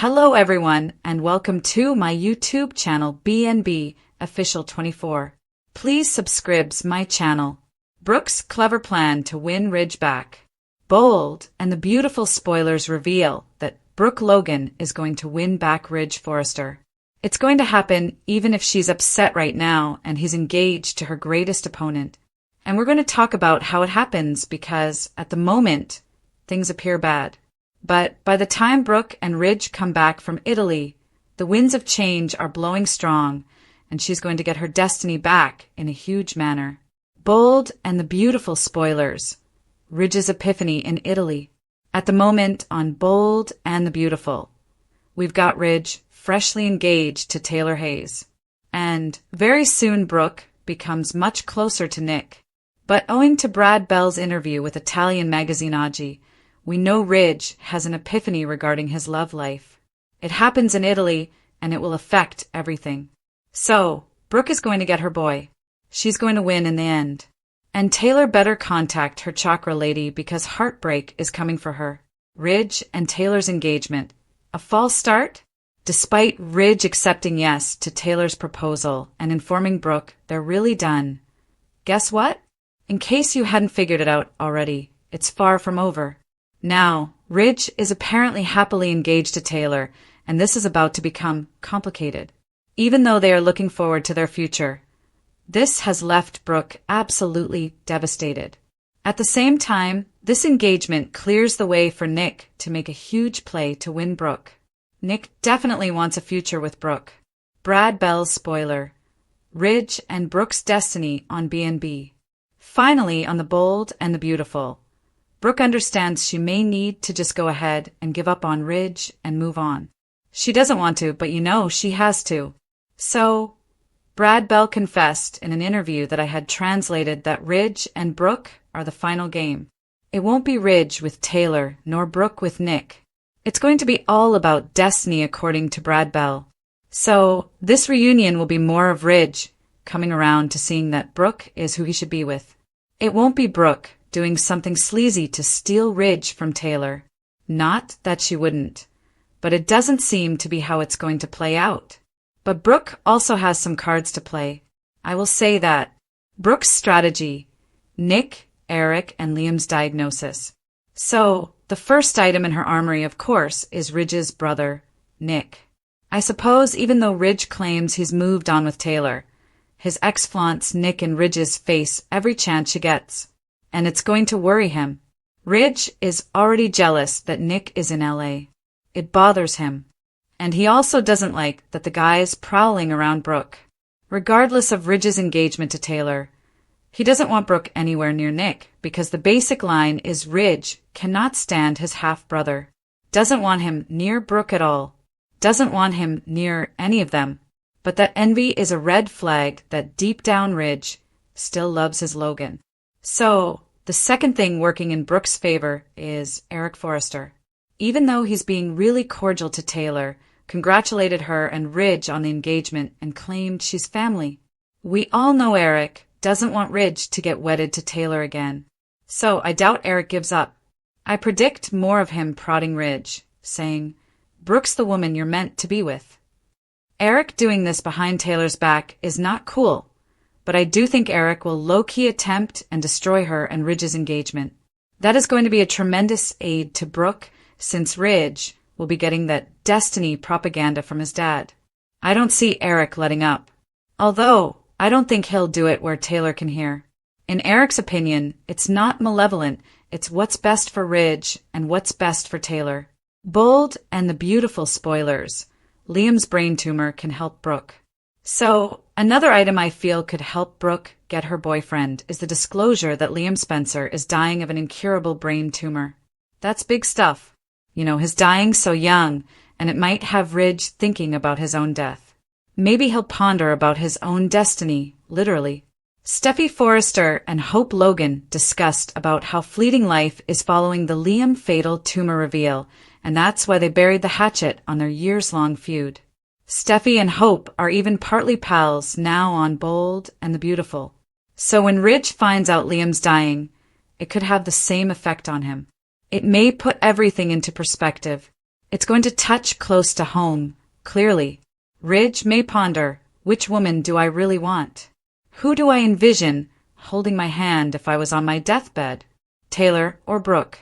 Hello everyone and welcome to my YouTube channel BNB Official 24. Please subscribe my channel. Brooke's clever plan to win Ridge back. Bold and the beautiful spoilers reveal that Brooke Logan is going to win back Ridge Forrester. It's going to happen even if she's upset right now and he's engaged to her greatest opponent. And we're going to talk about how it happens because at the moment, things appear bad. But by the time Brooke and Ridge come back from Italy, the winds of change are blowing strong, and she's going to get her destiny back in a huge manner. Bold and the beautiful spoilers. Ridge's epiphany in Italy. At the moment on Bold and the Beautiful, we've got Ridge freshly engaged to Taylor Hayes. And very soon Brooke becomes much closer to Nick. But owing to Brad Bell's interview with Italian magazine Oggi, we know Ridge has an epiphany regarding his love life. It happens in Italy, and it will affect everything. So, Brooke is going to get her boy. She's going to win in the end. And Taylor better contact her chakra lady because heartbreak is coming for her. Ridge and Taylor's engagement. A false start? Despite Ridge accepting yes to Taylor's proposal and informing Brooke they're really done. Guess what? In case you hadn't figured it out already, it's far from over. Now, Ridge is apparently happily engaged to Taylor, and this is about to become complicated. Even though they are looking forward to their future, this has left Brooke absolutely devastated. At the same time, this engagement clears the way for Nick to make a huge play to win Brooke. Nick definitely wants a future with Brooke. Brad Bell's spoiler. Ridge and Brooke's destiny on B&B. Finally, on the Bold and the Beautiful. Brooke understands she may need to just go ahead and give up on Ridge and move on. She doesn't want to, but she has to. So, Brad Bell confessed in an interview that I had translated that Ridge and Brooke are the final game. It won't be Ridge with Taylor, nor Brooke with Nick. It's going to be all about destiny according to Brad Bell. So, this reunion will be more of Ridge coming around to seeing that Brooke is who he should be with. It won't be Brooke doing something sleazy to steal Ridge from Taylor. Not that she wouldn't, but it doesn't seem to be how it's going to play out. But Brooke also has some cards to play. I will say that. Brooke's strategy. Nick, Eric, and Liam's diagnosis. So, the first item in her armory, of course, is Ridge's brother, Nick. I suppose even though Ridge claims he's moved on with Taylor, his ex flaunts Nick in Ridge's face every chance she gets. And it's going to worry him. Ridge is already jealous that Nick is in LA. It bothers him. And he also doesn't like that the guy's prowling around Brooke. Regardless of Ridge's engagement to Taylor, he doesn't want Brooke anywhere near Nick because the basic line is Ridge cannot stand his half-brother. Doesn't want him near Brooke at all. Doesn't want him near any of them. But that envy is a red flag that deep down Ridge still loves his Logan. So, the second thing working in Brooke's favor is Eric Forrester. Even though he's being really cordial to Taylor, congratulated her and Ridge on the engagement and claimed she's family. We all know Eric doesn't want Ridge to get wedded to Taylor again. So I doubt Eric gives up. I predict more of him prodding Ridge, saying, "Brooke's the woman you're meant to be with." Eric doing this behind Taylor's back is not cool. But I do think Eric will low-key attempt and destroy her and Ridge's engagement. That is going to be a tremendous aid to Brooke, since Ridge will be getting that destiny propaganda from his dad. I don't see Eric letting up. Although, I don't think he'll do it where Taylor can hear. In Eric's opinion, it's not malevolent, it's what's best for Ridge and what's best for Taylor. Bold and the beautiful spoilers. Liam's brain tumor can help Brooke. So, another item I feel could help Brooke get her boyfriend is the disclosure that Liam Spencer is dying of an incurable brain tumor. That's big stuff. His dying so young, and it might have Ridge thinking about his own death. Maybe he'll ponder about his own destiny, literally. Steffi Forrester and Hope Logan discussed about how fleeting life is following the Liam fatal tumor reveal, and that's why they buried the hatchet on their years-long feud. Steffi and Hope are even partly pals now on Bold and the Beautiful. So when Ridge finds out Liam's dying, it could have the same effect on him. It may put everything into perspective. It's going to touch close to home, clearly. Ridge may ponder, which woman do I really want? Who do I envision holding my hand if I was on my deathbed? Taylor or Brooke?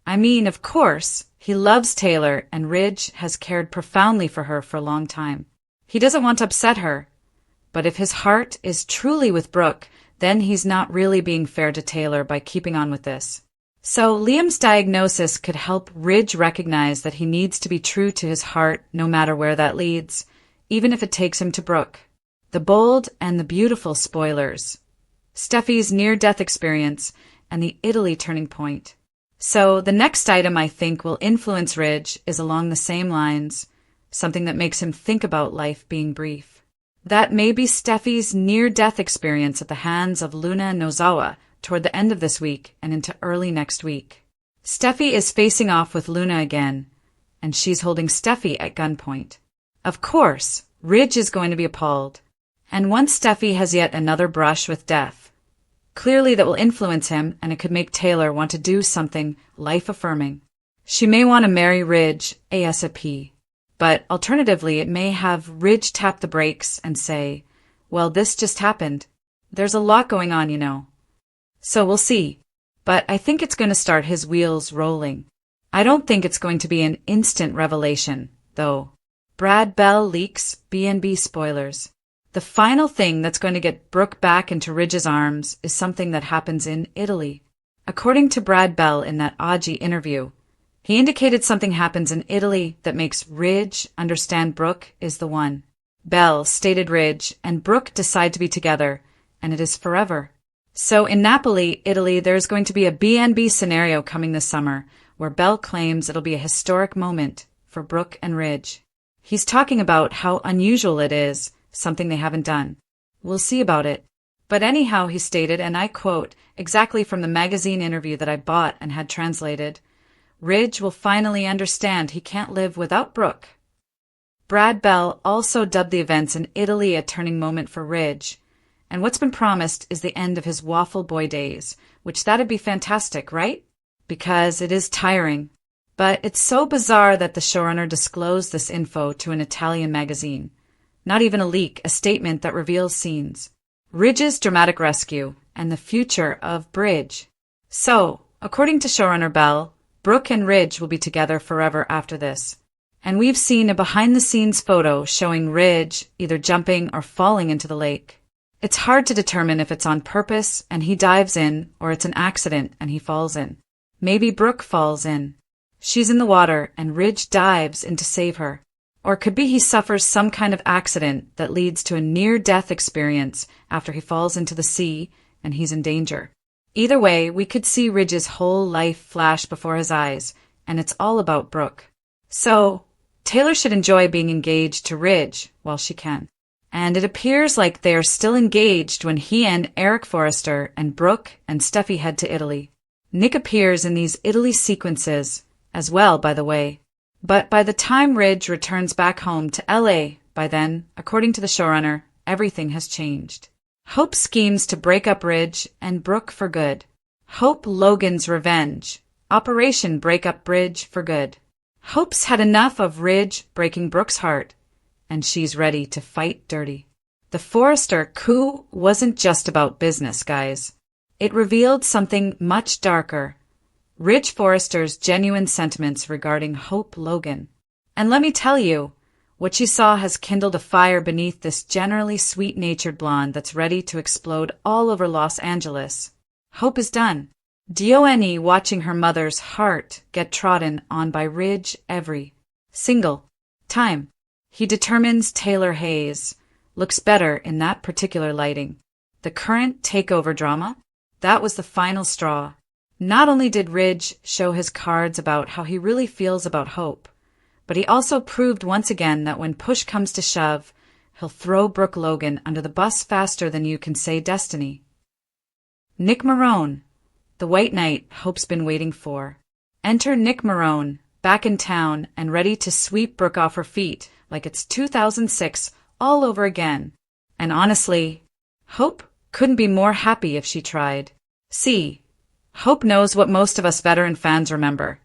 I mean, of course, he loves Taylor and Ridge has cared profoundly for her for a long time. He doesn't want to upset her. But if his heart is truly with Brooke, then he's not really being fair to Taylor by keeping on with this. So Liam's diagnosis could help Ridge recognize that he needs to be true to his heart no matter where that leads, even if it takes him to Brooke. The bold and the beautiful spoilers. Steffi's near-death experience and the Italy turning point. So the next item I think will influence Ridge is along the same lines, something that makes him think about life being brief. That may be Steffi's near-death experience at the hands of Luna Nozawa toward the end of this week and into early next week. Steffi is facing off with Luna again, and she's holding Steffi at gunpoint. Of course, Ridge is going to be appalled. And once Steffi has yet another brush with death, clearly that will influence him, and it could make Taylor want to do something life-affirming. She may want to marry Ridge ASAP. But alternatively, it may have Ridge tap the brakes and say, well, this just happened. There's a lot going on, you know. So we'll see. But I think it's going to start his wheels rolling. I don't think it's going to be an instant revelation, though. Brad Bell leaks B&B spoilers. The final thing that's going to get Brooke back into Ridge's arms is something that happens in Italy. According to Brad Bell in that Aji interview, he indicated something happens in Italy that makes Ridge understand Brooke is the one. Bell stated Ridge and Brooke decide to be together, and it is forever. So in Napoli, Italy, there's going to be a B&B scenario coming this summer, where Bell claims it'll be a historic moment for Brooke and Ridge. He's talking about how unusual it is, something they haven't done. We'll see about it. But anyhow, he stated, and I quote, exactly from the magazine interview that I bought and had translated, Ridge will finally understand he can't live without Brooke. Brad Bell also dubbed the events in Italy a turning moment for Ridge, and what's been promised is the end of his waffle boy days, which that'd be fantastic, right? Because it is tiring. But it's so bizarre that the showrunner disclosed this info to an Italian magazine. Not even a leak, a statement that reveals scenes. Ridge's dramatic rescue, and the future of Bridge. So, according to showrunner Bell, Brooke and Ridge will be together forever after this. And we've seen a behind-the-scenes photo showing Ridge either jumping or falling into the lake. It's hard to determine if it's on purpose and he dives in, or it's an accident and he falls in. Maybe Brooke falls in. She's in the water and Ridge dives in to save her. Or it could be he suffers some kind of accident that leads to a near-death experience after he falls into the sea and he's in danger. Either way, we could see Ridge's whole life flash before his eyes, and it's all about Brooke. So, Taylor should enjoy being engaged to Ridge while she can. And it appears like they are still engaged when he and Eric Forrester and Brooke and Steffi head to Italy. Nick appears in these Italy sequences as well, by the way. But by the time Ridge returns back home to LA, by then, according to the showrunner, everything has changed. Hope schemes to break up Ridge and Brooke for good. Hope Logan's revenge. Operation Break Up Ridge for good. Hope's had enough of Ridge breaking Brooke's heart, and she's ready to fight dirty. The Forrester coup wasn't just about business, guys. It revealed something much darker. Ridge Forrester's genuine sentiments regarding Hope Logan. And let me tell you, what she saw has kindled a fire beneath this generally sweet-natured blonde that's ready to explode all over Los Angeles. Hope is done. Dione watching her mother's heart get trodden on by Ridge every single time. He determines Taylor Hayes looks better in that particular lighting. The current takeover drama, that was the final straw. Not only did Ridge show his cards about how he really feels about Hope, but he also proved once again that when push comes to shove, he'll throw Brooke Logan under the bus faster than you can say destiny. Nick Marone, the white knight Hope's been waiting for. Enter Nick Marone, back in town and ready to sweep Brooke off her feet like it's 2006 all over again. And honestly, Hope couldn't be more happy if she tried. See, Hope knows what most of us veteran fans remember.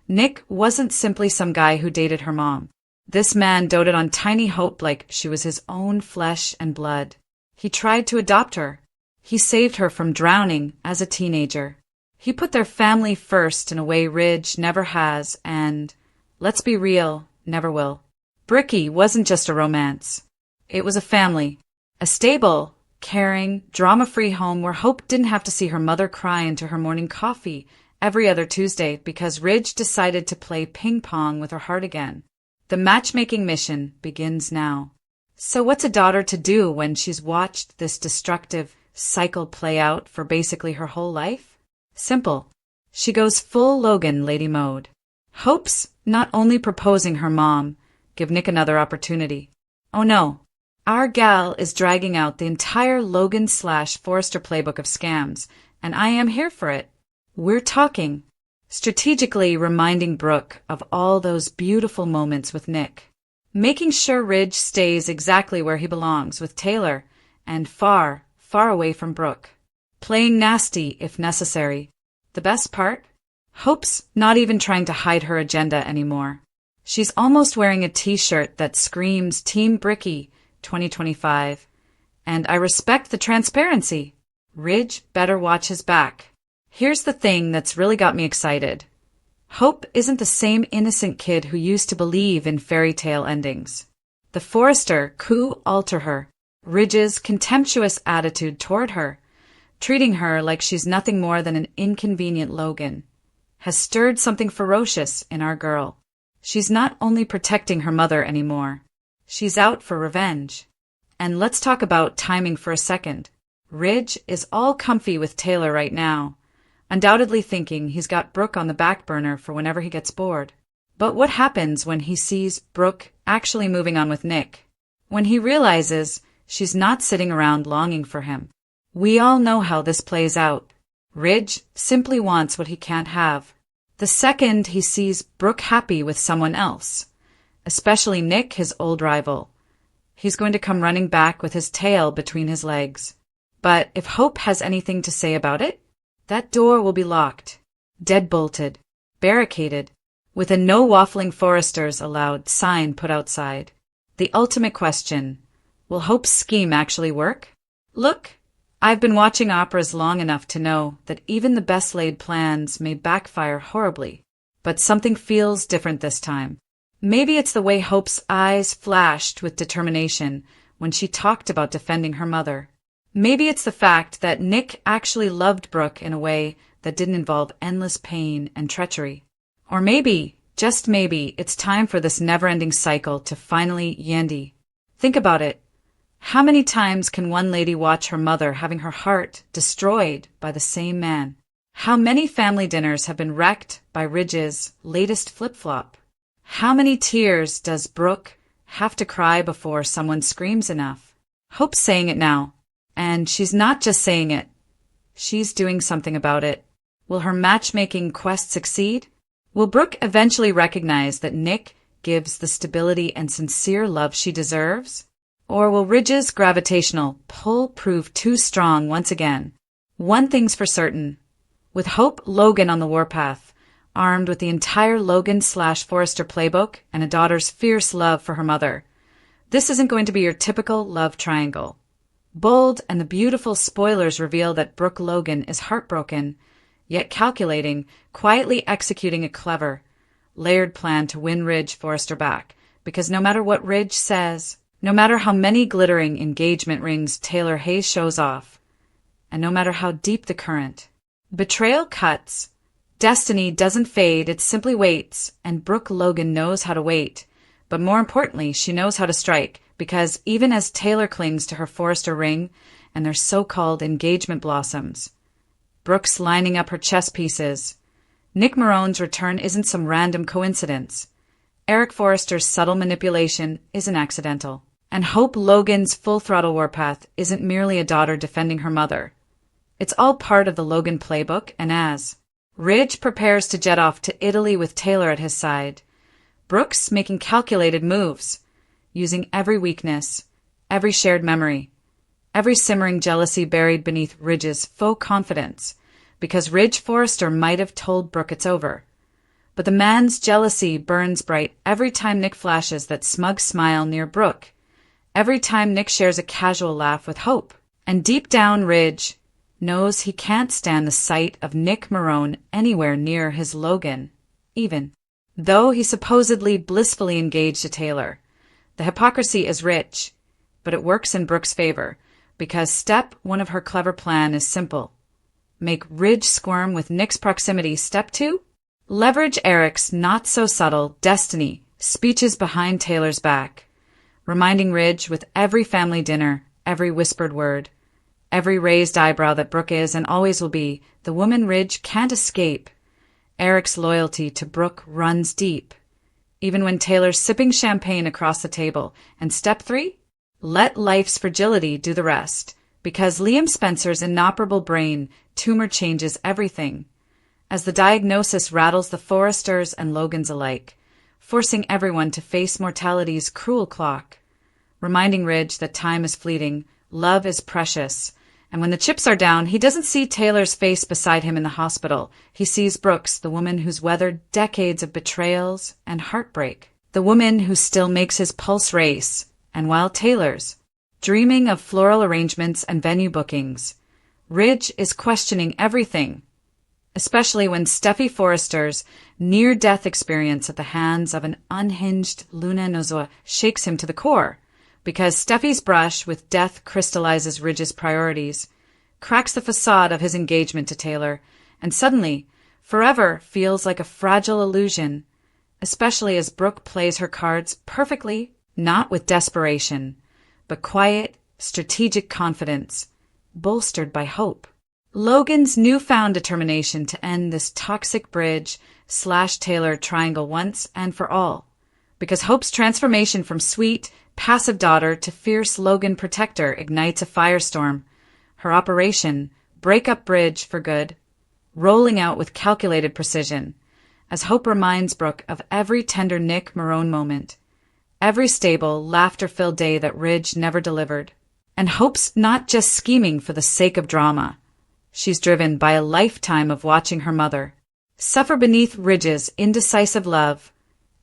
Nick wasn't simply some guy who dated her mom. This man doted on tiny Hope like she was his own flesh and blood. He tried to adopt her. He saved her from drowning as a teenager. He put their family first in a way Ridge never has and, let's be real, never will. Bricky wasn't just a romance. It was a family. A stable, caring, drama-free home where Hope didn't have to see her mother cry into her morning coffee every other Tuesday because Ridge decided to play ping-pong with her heart again. The matchmaking mission begins now. So what's a daughter to do when she's watched this destructive cycle play out for basically her whole life? Simple. She goes full Logan lady mode. Hope's not only proposing her mom, give Nick another opportunity. Oh no. Our gal is dragging out the entire Logan/Forrester playbook of scams, and I am here for it. We're talking. Strategically reminding Brooke of all those beautiful moments with Nick. Making sure Ridge stays exactly where he belongs with Taylor and far, far away from Brooke. Playing nasty if necessary. The best part? Hope's not even trying to hide her agenda anymore. She's almost wearing a t-shirt that screams Team Bricky 2025. And I respect the transparency. Ridge better watch his back. Here's the thing that's really got me excited. Hope isn't the same innocent kid who used to believe in fairy tale endings. The Forrester coup alter her. Ridge's contemptuous attitude toward her, treating her like she's nothing more than an inconvenient Logan, has stirred something ferocious in our girl. She's not only protecting her mother anymore. She's out for revenge. And let's talk about timing for a second. Ridge is all comfy with Taylor right now, undoubtedly thinking he's got Brooke on the back burner for whenever he gets bored. But what happens when he sees Brooke actually moving on with Nick? When he realizes she's not sitting around longing for him. We all know how this plays out. Ridge simply wants what he can't have. The second he sees Brooke happy with someone else, especially Nick, his old rival, he's going to come running back with his tail between his legs. But if Hope has anything to say about it, that door will be locked, deadbolted, barricaded, with a no waffling Forresters allowed sign put outside. The ultimate question, will Hope's scheme actually work? Look, I've been watching operas long enough to know that even the best laid plans may backfire horribly. But something feels different this time. Maybe it's the way Hope's eyes flashed with determination when she talked about defending her mother. Maybe it's the fact that Nick actually loved Brooke in a way that didn't involve endless pain and treachery. Or maybe, just maybe, it's time for this never-ending cycle to finally yandy. Think about it. How many times can one lady watch her mother having her heart destroyed by the same man? How many family dinners have been wrecked by Ridge's latest flip-flop? How many tears does Brooke have to cry before someone screams enough? Hope's saying it now. And she's not just saying it. She's doing something about it. Will her matchmaking quest succeed? Will Brooke eventually recognize that Nick gives the stability and sincere love she deserves? Or will Ridge's gravitational pull prove too strong once again? One thing's for certain. With Hope Logan on the warpath, armed with the entire Logan/Forrester playbook and a daughter's fierce love for her mother, this isn't going to be your typical love triangle. Bold and the beautiful spoilers reveal that Brooke Logan is heartbroken, yet calculating, quietly executing a clever, layered plan to win Ridge Forrester back, because no matter what Ridge says, no matter how many glittering engagement rings Taylor Hayes shows off, and no matter how deep the current, betrayal cuts, destiny doesn't fade, it simply waits, and Brooke Logan knows how to wait, but more importantly, she knows how to strike, because even as Taylor clings to her Forrester ring and their so-called engagement blossoms, Brooke's lining up her chess pieces. Nick Marone's return isn't some random coincidence. Eric Forrester's subtle manipulation isn't accidental. And Hope Logan's full-throttle warpath isn't merely a daughter defending her mother. It's all part of the Logan playbook, and as Ridge prepares to jet off to Italy with Taylor at his side, Brooke's making calculated moves, using every weakness, every shared memory, every simmering jealousy buried beneath Ridge's faux confidence, because Ridge Forrester might have told Brooke it's over. But the man's jealousy burns bright every time Nick flashes that smug smile near Brooke, every time Nick shares a casual laugh with Hope. And deep down, Ridge knows he can't stand the sight of Nick Marone anywhere near his Logan, even though he's supposedly blissfully engaged to Taylor. The hypocrisy is rich, but it works in Brooke's favor, because step one of her clever plan is simple. Make Ridge squirm with Nick's proximity. Step two? Leverage Eric's not-so-subtle destiny speeches behind Taylor's back, reminding Ridge with every family dinner, every whispered word, every raised eyebrow that Brooke is and always will be the woman Ridge can't escape. Eric's loyalty to Brooke runs deep, even when Taylor's sipping champagne across the table. And step three? Let life's fragility do the rest, because Liam Spencer's inoperable brain tumor changes everything, as the diagnosis rattles the Forresters and Logans alike, forcing everyone to face mortality's cruel clock, reminding Ridge that time is fleeting, love is precious, and when the chips are down, he doesn't see Taylor's face beside him in the hospital. He sees Brooke's, the woman who's weathered decades of betrayals and heartbreak, the woman who still makes his pulse race. And while Taylor's dreaming of floral arrangements and venue bookings, Ridge is questioning everything, especially when Steffi Forrester's near-death experience at the hands of an unhinged Luna Nozua shakes him to the core, because Steffi's brush with death crystallizes Ridge's priorities, cracks the facade of his engagement to Taylor, and suddenly, forever feels like a fragile illusion, especially as Brooke plays her cards perfectly, not with desperation, but quiet, strategic confidence, bolstered by hope. Logan's newfound determination to end this toxic Bridge/Taylor triangle once and for all, because Hope's transformation from sweet, passive daughter to fierce Logan protector ignites a firestorm. Her operation, break up Bridge for good, rolling out with calculated precision, as Hope reminds Brooke of every tender Nick Marone moment, every stable, laughter-filled day that Ridge never delivered. And Hope's not just scheming for the sake of drama. She's driven by a lifetime of watching her mother suffer beneath Ridge's indecisive love.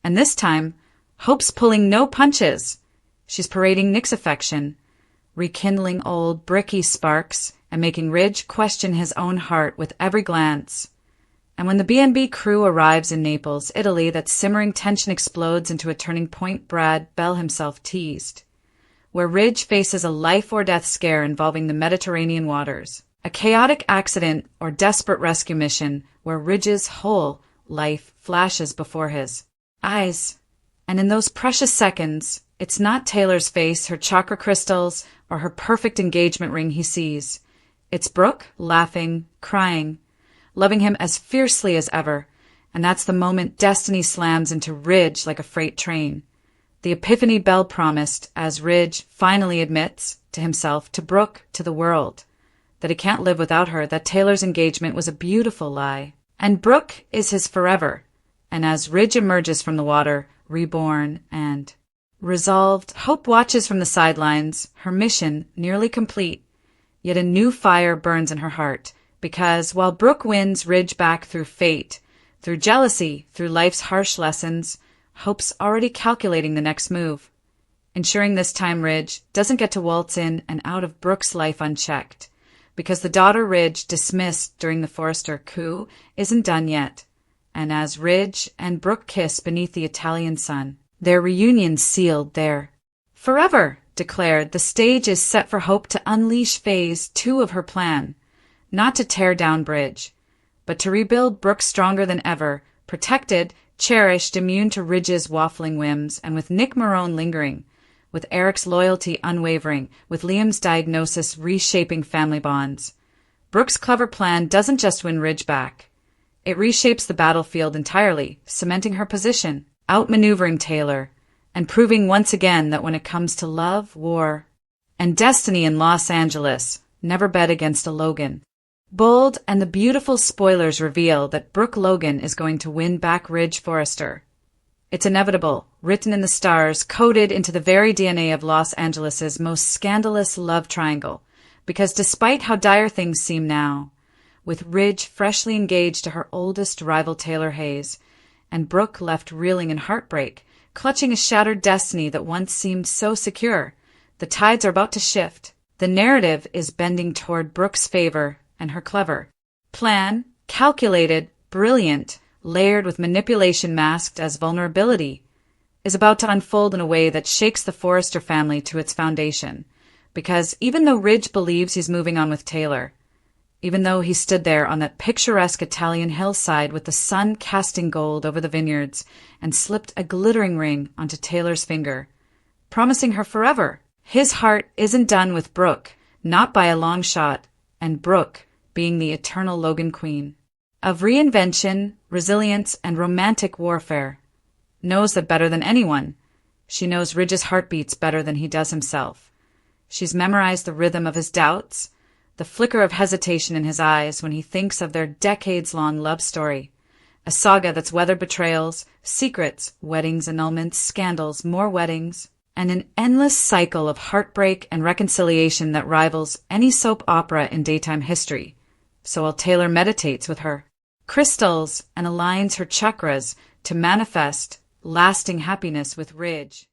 And this time, Hope's pulling no punches. She's parading Nick's affection, rekindling old bricky sparks, and making Ridge question his own heart with every glance. And when the B&B crew arrives in Naples, Italy, that simmering tension explodes into a turning point Brad Bell himself teased, where Ridge faces a life-or-death scare involving the Mediterranean waters, a chaotic accident or desperate rescue mission where Ridge's whole life flashes before his eyes. And in those precious seconds, it's not Taylor's face, her chakra crystals, or her perfect engagement ring he sees. It's Brooke, laughing, crying, loving him as fiercely as ever, and that's the moment destiny slams into Ridge like a freight train. The epiphany Bell promised, as Ridge finally admits, to himself, to Brooke, to the world, that he can't live without her, that Taylor's engagement was a beautiful lie. And Brooke is his forever. And as Ridge emerges from the water, reborn and resolved, Hope watches from the sidelines, her mission nearly complete, yet a new fire burns in her heart, because while Brooke wins Ridge back through fate, through jealousy, through life's harsh lessons, Hope's already calculating the next move, ensuring this time Ridge doesn't get to waltz in and out of Brooke's life unchecked, because the daughter Ridge dismissed during the Forrester coup isn't done yet, and as Ridge and Brooke kiss beneath the Italian sun, their reunion sealed there. Forever, declared, the stage is set for Hope to unleash phase 2 of her plan, not to tear down Bridge, but to rebuild Brooke stronger than ever, protected, cherished, immune to Ridge's waffling whims, and with Nick Marone lingering, with Eric's loyalty unwavering, with Liam's diagnosis reshaping family bonds. Brooke's clever plan doesn't just win Ridge back. It reshapes the battlefield entirely, cementing her position, outmaneuvering Taylor, and proving once again that when it comes to love, war, and destiny in Los Angeles, never bet against a Logan. Bold, and the beautiful spoilers reveal that Brooke Logan is going to win back Ridge Forrester. It's inevitable, written in the stars, coded into the very DNA of Los Angeles' most scandalous love triangle, because despite how dire things seem now, with Ridge freshly engaged to her oldest rival Taylor Hayes, and Brooke left reeling in heartbreak, clutching a shattered destiny that once seemed so secure. The tides are about to shift. The narrative is bending toward Brooke's favor, and her clever plan, calculated, brilliant, layered with manipulation masked as vulnerability, is about to unfold in a way that shakes the Forrester family to its foundation. Because even though Ridge believes he's moving on with Taylor, even though he stood there on that picturesque Italian hillside with the sun casting gold over the vineyards and slipped a glittering ring onto Taylor's finger, promising her forever, his heart isn't done with Brooke, not by a long shot, and Brooke, being the eternal Logan queen of reinvention, resilience, and romantic warfare, knows that better than anyone. She knows Ridge's heartbeats better than he does himself. She's memorized the rhythm of his doubts, the flicker of hesitation in his eyes when he thinks of their decades-long love story, a saga that's weathered betrayals, secrets, weddings, annulments, scandals, more weddings, and an endless cycle of heartbreak and reconciliation that rivals any soap opera in daytime history. So while Taylor meditates with her crystals and aligns her chakras to manifest lasting happiness with Ridge,